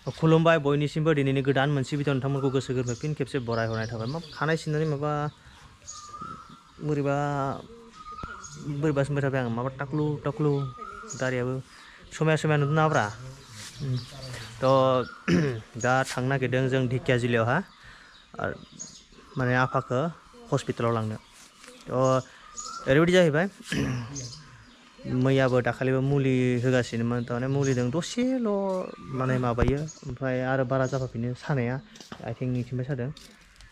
खुलुमबाय बयनिसिमबो दिनैनि गोदान मोनसे भिडिअ नोंथांमोनखौ गोसो गोरबोनिफ्राय फिन खेबसे बराय हरनाय थाबाय। मा खानाय सिननानै माबा बोरैबा सोंबाय थाबाय आं माबा टाक्लु टाक्लु दारियाबो समाया नुदोंनाब्रा थ' दा थांनो नागिरदों जों ढेकियाजुलियावहा माने आफाखौ हस्पिटालाव लांनो। थ' ओरैबायदि जाहैबाय मैयाबो दाखालिबो मुलि होगासिनोमोन थारमाने मुलिजों दसेल' माने माबायो ओमफ्राय आरो बारा जाफाफिनो सानाया आथिंनिथिंबो सादों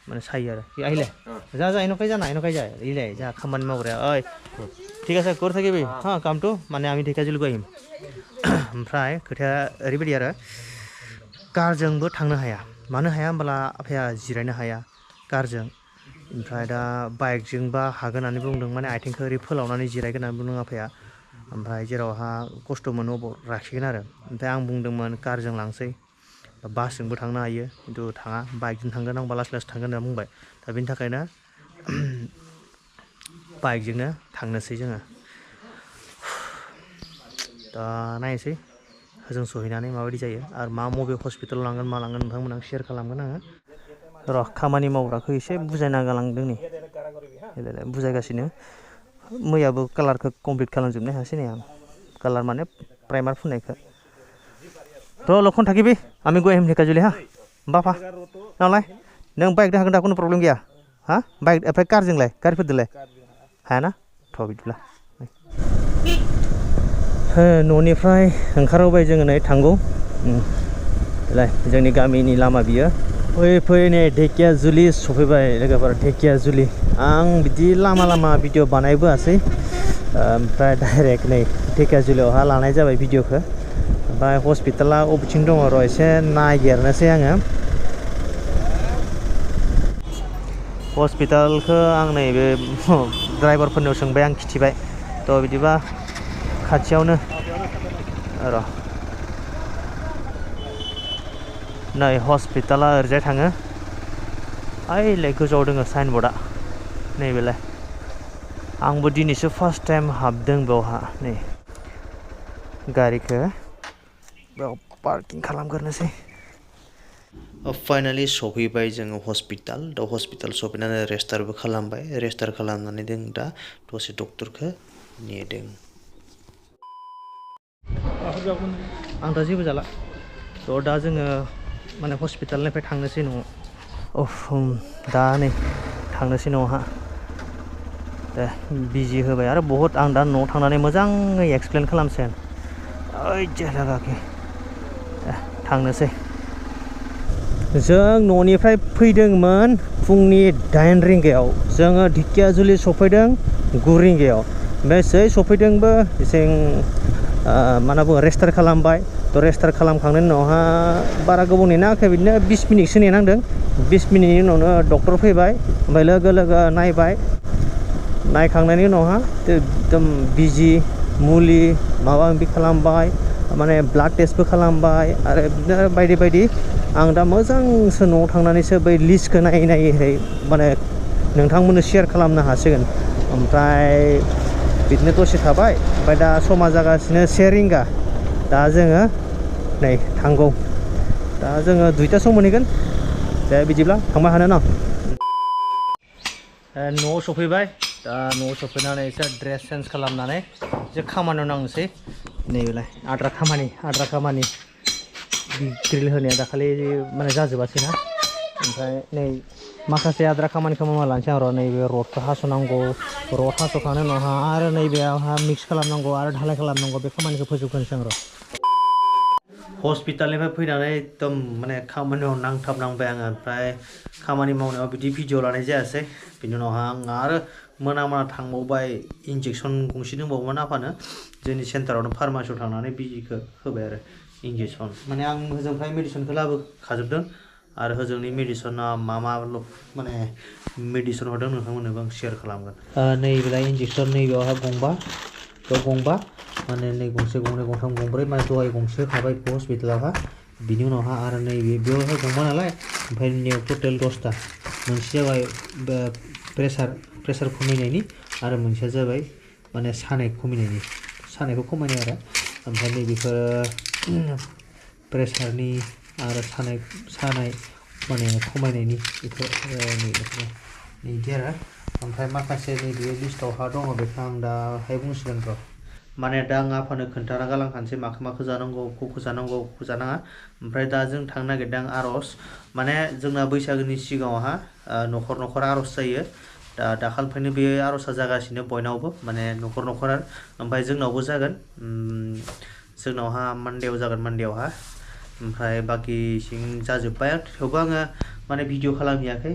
माने सायो आरो आइले जा इनकाय जाना इनकाय जा इले जा खामानि मावग्राया ओइ ঠিক আছে कर থাকিবি हाँ काम तो माने आं ढेकियाजुलियाव আহিম ओमफ्राय खोथाया ओरैबायदि आरो कारजोंबो थांनो हाया मानो हाया होनब्ला आफाया जिरायनो हाया कारजों ओमफ्राय दा बाइकजोंबा हागोन होननानै बुंदों माने आथिंखौ ओरै फोलावनानै जिरायगोन होननानै बुंदों आफाया ओमफ्राय जेरावहा खस्थ' मोनो अबाव लाखिगोन आरो ओमफ्राय आं बुंदोंमोन कारजों लांसै बासजोंबो थांनो हायो खिन्थु थाङा बाइकजों थांगोन आंबा लासै लासै थांगोन होनना बुंबाय दा बेनि थाखायनो बाइकजोंनो थांनोसै जोङो दा नायनोसै होजों सहैनानै माबायदि जायो आरो मबे हस्पिटालाव लांगोन मा लांगोन नोंथांमोन आं शेयार खालामगोन आङो र' खामानि मावग्राखौ एसे बुजायना गालांदों नै बुजायगासिनो मैयाबो कालारखौ कमप्लिट खालामजोबनो हायासै नै आं कालार माने प्राइमार फुननायखौ थ' लखन থাকিবি আমি গৈ আহিম ঢেকিয়াजुলি হা बाफा नालाय नों बाइकजों हागोन दा कुनु प्रब्लेम गैया हा बाइक ओमफ्राय कारजोंलाय गारिफोरजोंलाय हायाना थ' बिदिब्ला न'निफ्राय ओंखारबोबाय जोङो नै थांगौ जोंनि गामिनि लामा बियो फैयै नै ढेकियाजुलि सफैबाय लोगोफोर ढेकियाजुलि आं बिदि लामा भिडिअ बानायबोआसै ओमफ्राय डाइरेक्ट नै ढेकियाजुलियावहा लानाय जाबाय भिडिअखौ ओमफ्राय हस्पिटाला बबेथिं दङ र' एसे नागिरनोसै आङो हस्पिटालखौ आं नैबे ड्राइभारफोरनाव सोंबाय आं खिथिबाय थ' बिदिबा खाथियावनो र' नै हस्पिटाला ओरैजाय थाङो ओइलाय गोजौआव दङ साइनबर्डआ नैबेलाय आंबो दिनैसो फार्स्ट टाइम हाबदों बेवहा नै गारिखौ बेयाव पार्किं खालामग्रोनोसै फाइनालि सफैबाय जोङो हस्पिटाल दा हस्पिटाल सफैनानै रेजिस्टारबो खालामबाय रेजिस्टार खालामनानै जों दा दसे डक्टरखौ नेदों आं दा जेबो जाला थ' दा जोङो माने हस्पिटालनिफ्राय थांनोसै न'आव दा नै थांनोसै न'आवहा दे बिजि होबाय आरो बहुद आं दा न'आव थांनानै मोजाङै एक्सप्लेन खालामसिगोन ओइ जेलागाखि थांनोसै जों न'निफ्राय फैदोंमोन फुंनि 8 रिंगायाव जोङो ढेकियाजुलि सफैदों 9 रिंगायाव ओमफ्राय जै सफैदोंबो जों मा होनना बुङो रेजिस्टार खालामबाय थ' रेजिस्टार खालामखांनायनि उनावहा बारा गोबाव नेनाङाखै बिदिनो 20 मिनिटसो नेनांदों 20 मिनिटनि उनावनो डक्टर फैबाय ओमफ्राय लोगो नायबाय नायखांनायनि उनावहा एकदम बिजि मुलि माबा माबि खालामबाय माने ब्लाड टेस्टबो खालामबाय आरो बिदिनो बायदि आं दा मोजांसो न'आव थांनानैसो बै लिस्टखौ नायै माने नोंथांमोननो शेयार खालामनो हासिगोन ओमफ्राय बिदिनो दसे थाबाय ओमफ्राय दा समा जागासिनो 1 रिंगा दा जोङो नै थांगौ दा जोङो 2टासोआव मोनहैगोन दे बिदिब्ला थांबाय हानो न' न'आव सफैबाय दा न'आव सफैनानै एसे ड्रेस चेन्ज खालामनानै एसे खामानियाव नांनोसै नैबेलाय आद्रा खामानि ग्रिल होनाया दाखालि माने जाजोबासै ना ओमफ्राय नै माखासे आद्रा खामानिखौ मावना लानोसै आं र' नैबे रडखौ हास'नांगौ रड हास'खांनायनि उनावहा आरो नैबेयावहा मिक्स खालामनांगौ आरो ढालाय खालामनांगौ बे खामानिखौ फोजोबग्रोनोसै आं र' हस्पिटालनिफ्राय फैनानै एकदम माने खामानियाव नांथाबनांबाय आङो ओमफ्राय खामानि मावनायाव बिदि भिडिअ लानाय जायासै बिनि उनावहा आं आरो मोना थांबावबाय इन्जेक्सन गंसे दंबावोमोन आफानो जोंनि सेन्टारावनो फार्मासियाव थांनानै बिजिखौ होबाय आरो इन्जेक्सन माने आं होजोंनिफ्राय मेडिसिनखौ लाबोखाजोबदों आरो होजोंनि मेडिसिना मा माने मेडिसिन हरदों नोंथांमोननोबो आं शेयार खालामगोन नैबेलाय इन्जेक्सन नैबेयावहा गंबा माने नै गंसे गंनै गंथाम गंब्रै माने दहाय गंसे होखाबाय हस्पिटालावहा बिनि उनावहा आरो नैबे बेयावहाय गंबा नालाय ओमफ्राय नैयाव टटेल 10टा मोनसे जाबाय प्रेसार खमायनायनि आरो मोनसेया जाबाय माने सानायखौ खमायनाय आरो ओमफ्राय नैबेफोर प्रेसारनि आरो सानाय माने खमायनायनि बेखौ नैदि आरो ओमफ्राय माखासे नैबे लिस्टआवहा दङ बेखौ आं दाहाय बुंसिगोन र' माने दा आं आफानो खोन्थाना गालांखानोसै माखौ जानांगौ खौ जानांगौ खौ जानाङा ओमफ्राय दा जों थांनो नागिरदों आर'ज माने जोंना बैसागोनि सिगाङावहा न'खर आर'ज जायो दाखालिनिफ्रायनो बे आर'जआ जागासिनो बयनावबो माने न'खर ओमफ्राय जोंनावबो जागोन जोंनावहा मान्डेआव जागोन मान्डेआवहा ओमफ्राय बाखिसिं जाजोब्बाय थेवबो आङो माने भिडिअ खालामहैयाखै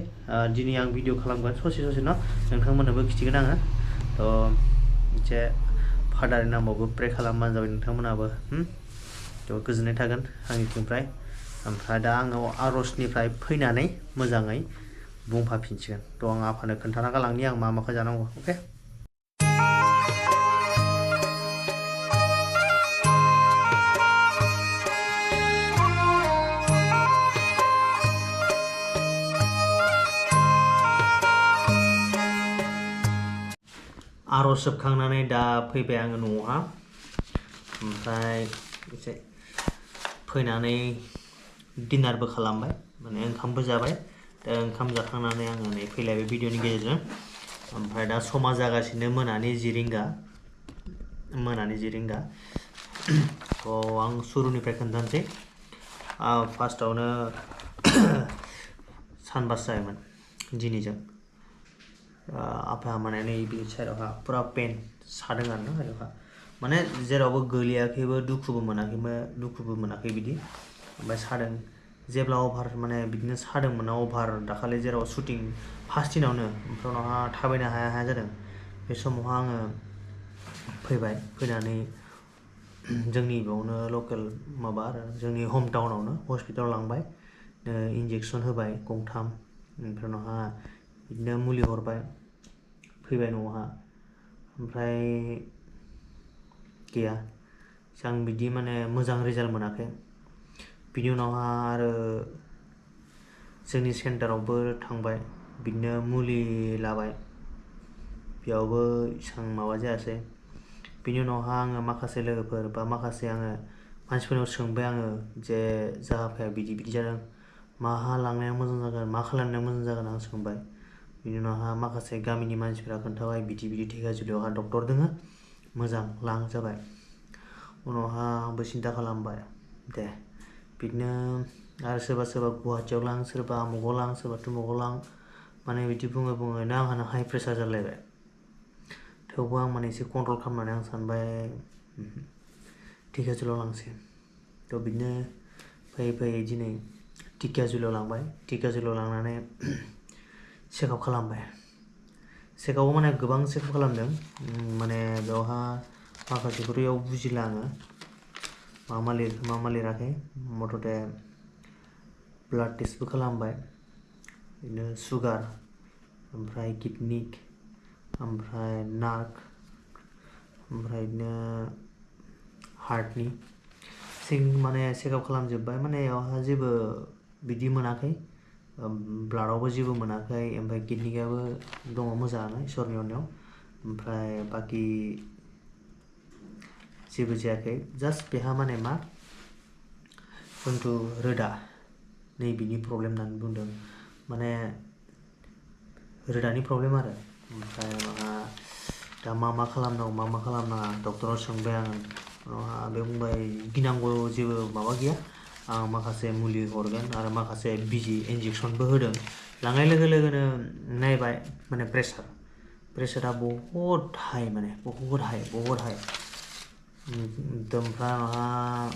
दिनै आं भिडिअ खालामगोन ससे न' नोंथांमोननोबो खिथिगोन आङो थ' मोनसे फादारनि नामावबो प्रे खालामबानो जाबाय नोंथांमोनाबो थ' गोजोननाय थागोन आंनिथिंनिफ्राय ओमफ्राय दा आङो आर'जनिफ्राय फैनानै मोजाङै बुंफाफिनसिगोन थ' आं आफानो खोन्थाना गालांनि आं माखौ जानांगौ अके आर'ज जोबखांनानै दा फैबाय आङो न'आवहा ओमफ्राय एसे फैनानै डिनारबो खालामबाय माने ओंखामबो जाबाय दा ओंखाम जाखांनानै आङो नै फैलायबाय भिडिअनि गेजेरजों ओमफ्राय दा समा जागासिनो मोनानि 10 रिंगा थ' आं सुरुनिफ्राय खोन्थानोसै फार्स्टआवनो सानबासो जायोमोन दिनैजों आफाया माने नैबे साइडआवहा फुरा पेन सादों आरोना ओरैहा माने जेरावबो गोलैयाखैबो दुखुबो मोनाखै बिदि ओमफ्राय सादों जेब्ला अभार माने बिदिनो सादोंमोन अभार दाखालि जेराव शुटिं फार्स्ट दिनावनो ओमफ्राय उनावहा थाबायनो हाया जादों बे समावहा आङो फैनानै जोंनि बेयावनो लकेल माबा आरो जोंनि हम टाउनावनो हस्पिटालाव लांबाय इन्जेक्सन होबाय गंथाम ओमफ्राय उनावहा बिदिनो मुलि हरबाय फैबाय न'आवहा ओमफ्राय गैया आं बिदि माने मोजां रिजाल्ट मोनाखै बिनि उनावहा आरो जोंनि सेन्टारावबो थांबाय बिदिनो मुलि लाबाय बेयावबो एसां माबा जायासै बिनि उनावहा आङो माखासे लोगोफोर बा माखासे आङो मानसिफोरनाव सोंबाय आङो जे जाहाफाया बिदि जादों माहा लांनाया मोजां जागोन मा खालामनाया मोजां जागोन आं सोंबाय बिनि उनावहा माखासे गामिनि मानसिफोरा खोन्थाबाय बिदि धेकियाजुलियावहा डक्टर दङ मोजां लां जाबाय उनावहा आंबो सिन्था खालामबाय दे बिदिनो आरो सोरबा गुवाहाटियाव लां सोरबा आमुगाव लां सोरबा तुमुगाव लां माने बिदि बुङैनो आंहानो हाइ प्रेसार जालायबाय थेवबो आं माने एसे कन्ट्रल खालामनानै आं सानबाय धेकियाजुलियाव लांसै थ' बिदिनो फैयै दिनै धेकियाजुलियाव लांबाय धेकियाजुलियाव लांनानै चेकआप खालामबाय चेकआपआव माने गोबां चेकआप खालामदों माने बेवहा माखासेखौथ' बेयाव बुजिला आङो मा लिराखै मथथे ब्लाड टेस्टबो खालामबाय बिदिनो सुगार ओमफ्राय किडनि ओमफ्राय नार्भ ओमफ्राय बिदिनो हार्टनि माने चेकआप खालामजोब्बाय माने बेयावहा जेबो बिदि मोनाखै ब्लाडआवबो जेबो मोनाखै ओमफ्राय किडनियाबो दङ मोजाङानो इसोरनि अननायाव ओमफ्राय बाखि जेबो जायाखै जास्ट बेहा माने मा खिन्थु रोदा नैबेनि प्रब्लेम होननानै बुंदों माने रोदानि प्रब्लेम आरो ओमफ्राय दा मा खालामनांगौ मा खालामनाङा डक्टरनाव सोंबाय आं उनावहा बे बुंबाय गिनांगौ जेबो माबा गैया आं माखासे मुलि हरगोन आरो माखासे बिजि इन्जेक्सनबो होदों लांनाय लोगो लोगोनो नायबाय माने प्रेसारा बहुद हाइ माने बहुद हाइ ओमफ्राय उनावहा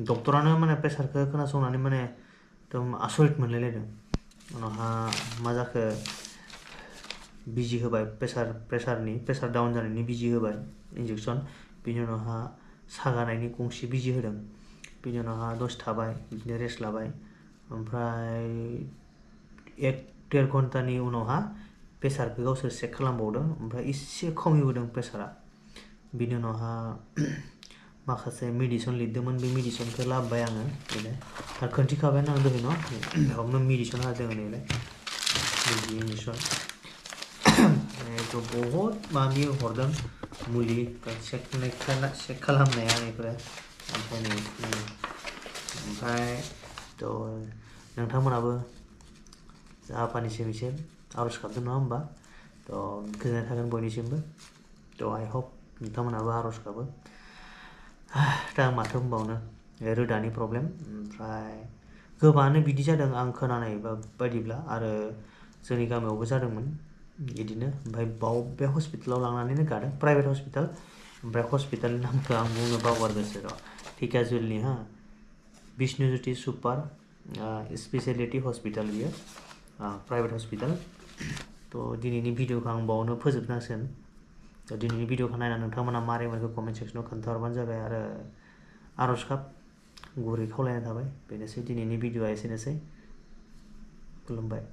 डक्टरानो माने प्रेसारखौ खोनासंनानै माने एकदम आसरित मोनलायलायदों उनावहा मा जाखो बिजि होबाय प्रेसार डाउन जानायनि बिजि होबाय इन्जेक्सन बिनि उनावहा सागानायनि गंसे बिजि होदों बिनि उनावहा दसे थाबाय बिदिनो रेस्ट लाबाय ओमफ्राय 1-1.5 घन्टानि उनावहा प्रेसारखौ गावसोर चेक खालामबावदों ओमफ्राय एसे खमिबोदों प्रेसारा बिनि उनावहा माखासे मेडिसिन लिरदोंमोन बे मेडिसिनखौ लाबोबाय आङो बेनो आरो खोन्थिखाबाय आं दहाय बेयावनो मेडिसिन होदों होननायलाय इन्जेक्सन बहुद माबि हरदों मुलि चेक खालामनाया बेफोरो ओमफ्राय नोंथांमोनाबो आफानिसिम एसे आर'ज गाबदों नङा होमबा गोजोननाय थागोन बयनिसिमबो आइ हप नोंथांमोनाबो आर'ज गाबो दा आं माथो बुंबावनो रोदानि प्रब्लेम ओमफ्राय गोबाङानो बिदि जादों आं खोनानाय बायदिब्ला आरो जोंनि गामियावबो जादोंमोन बिदिनो ओमफ्राय बे हस्पिटालाव लांनानैनो गादों प्राइभेट हस्पिटाल ओमफ्राय हस्पिटालनि नामखौ आं बुंनो बावगारदोंसो ढेकियाजुलिनि बिष्णुज्योति सुपार स्पेसियेलिटि हस्पिटाल बियो प्राइभेट हस्पिटाल दिनैनि भिडिअखौ आं बावनो फोजोबनांसिगोन दिनैनि भिडिअखौ नायनानै नोंथांमोना मारै मोनखो कमेन्ट सेक्सनाव खोन्थाहरबानो जाबाय आरो आर'ज गाब गुरै खावलायनाय थाबाय बेनोसै दिनैनि भिडिअआ एसेनोसै खुलुमबाय